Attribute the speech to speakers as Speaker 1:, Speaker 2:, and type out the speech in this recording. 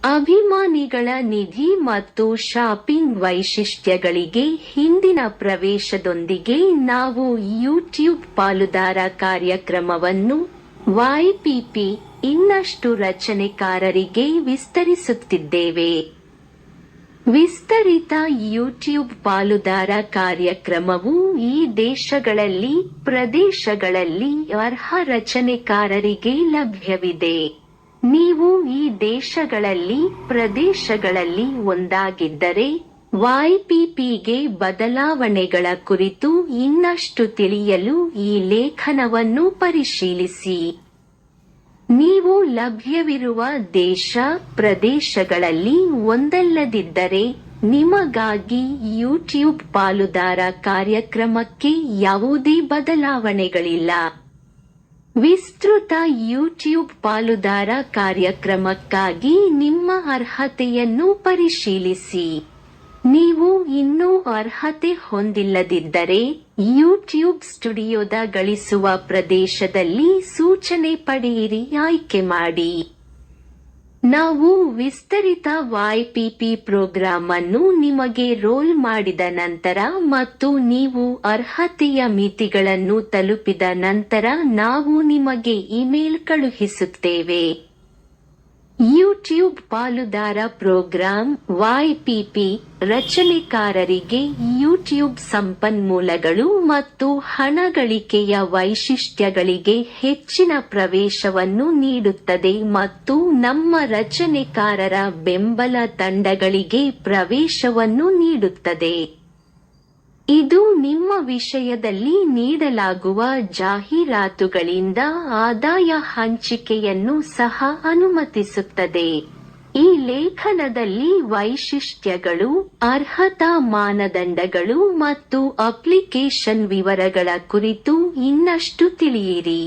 Speaker 1: ಅಭಿಮಾನಿಗಳ ನಿಧಿ ಮತ್ತು ಶಾಪಿಂಗ್ ವೈಶಿಷ್ಟ್ಯಗಳಿಗೆ ಹಿಂದಿನ ಪ್ರವೇಶದೊಂದಿಗೆ ನಾವು ಯೂಟ್ಯೂಬ್ ಪಾಲುದಾರ ಕಾರ್ಯಕ್ರಮವನ್ನು YPP ಇನ್ನಷ್ಟು ರಚನೆಕಾರರಿಗೆ ವಿಸ್ತರಿಸುತ್ತಿದ್ದೇವೆ. ವಿಸ್ತರಿತ ಯೂಟ್ಯೂಬ್ ಪಾಲುದಾರ ಕಾರ್ಯಕ್ರಮವು ಈ ದೇಶಗಳಲ್ಲಿ ಪ್ರದೇಶಗಳಲ್ಲಿ ಅರ್ಹ ರಚನೆಕಾರರಿಗೆ ಲಭ್ಯವಿದೆ. ನೀವು ಈ ದೇಶಗಳಲ್ಲಿ ಪ್ರದೇಶಗಳಲ್ಲಿ ಒಂದಾಗಿದ್ದರೆ YPPಗೆ ಬದಲಾವಣೆಗಳ ಕುರಿತು ಇನ್ನಷ್ಟು ತಿಳಿಯಲು ಈ ಲೇಖನವನ್ನು ಪರಿಶೀಲಿಸಿ. ನೀವು ಲಭ್ಯವಿರುವ ದೇಶ ಪ್ರದೇಶಗಳಲ್ಲಿ ಒಂದಲ್ಲದಿದ್ದರೆ ನಿಮಗಾಗಿ ಯೂಟ್ಯೂಬ್ ಪಾಲುದಾರ ಕಾರ್ಯಕ್ರಮಕ್ಕೆ ಯಾವುದೇ ಬದಲಾವಣೆಗಳಿಲ್ಲ. ವಿಸ್ತೃತ ಯೂಟ್ಯೂಬ್ ಪಾಲುದಾರ ಕಾರ್ಯಕ್ರಮಕ್ಕಾಗಿ ನಿಮ್ಮ ಅರ್ಹತೆಯನ್ನು ಪರಿಶೀಲಿಸಿ. ನೀವು ಇನ್ನೂ ಅರ್ಹತೆ ಹೊಂದಿಲ್ಲದಿದ್ದರೆ ಯೂಟ್ಯೂಬ್ ಸ್ಟುಡಿಯೋದ ಗಳಿಸುವ ಪ್ರದೇಶದಲ್ಲಿ ಸೂಚನೆ ಪಡೆಯಿರಿ ಆಯ್ಕೆ ಮಾಡಿ. ನಾವು ವಿಸ್ತರಿತ YPP ಪ್ರೋಗ್ರಾಂ ಅನ್ನು ನಿಮಗೆ ರೋಲ್ ಮಾಡಿದ ನಂತರ ಮತ್ತು ನೀವು ಅರ್ಹತೆಯ ಮಿತಿಗಳನ್ನು ತಲುಪಿದ ನಂತರ ನಾವು ನಿಮಗೆ ಇಮೇಲ್ ಕಳುಹಿಸುತ್ತೇವೆ. ಯೂಟ್ಯೂಬ್ ಪಾಲುದಾರ ಪ್ರೋಗ್ರಾಂ YPP ರಚನೆಕಾರರಿಗೆ ಯೂಟ್ಯೂಬ್ ಸಂಪನ್ಮೂಲಗಳು ಮತ್ತು ಹಣ ಗಳಿಕೆಯ ವೈಶಿಷ್ಟ್ಯಗಳಿಗೆ ಹೆಚ್ಚಿನ ಪ್ರವೇಶವನ್ನು ನೀಡುತ್ತದೆ ಮತ್ತು ನಮ್ಮ ರಚನೆಕಾರರ ಬೆಂಬಲ ತಂಡಗಳಿಗೆ ಪ್ರವೇಶವನ್ನು ನೀಡುತ್ತದೆ. ಇದು ನಿಮ್ಮ ವಿಷಯದಲ್ಲಿ ನೀಡಲಾಗುವ ಜಾಹೀರಾತುಗಳಿಂದ ಆದಾಯ ಹಂಚಿಕೆಯನ್ನು ಸಹ ಅನುಮತಿಸುತ್ತದೆ. ಈ ಲೇಖನದಲ್ಲಿ ವೈಶಿಷ್ಟ್ಯಗಳು, ಅರ್ಹತಾ ಮಾನದಂಡಗಳು ಮತ್ತು ಅಪ್ಲಿಕೇಶನ್ ವಿವರಗಳ ಕುರಿತು ಇನ್ನಷ್ಟು ತಿಳಿಯಿರಿ.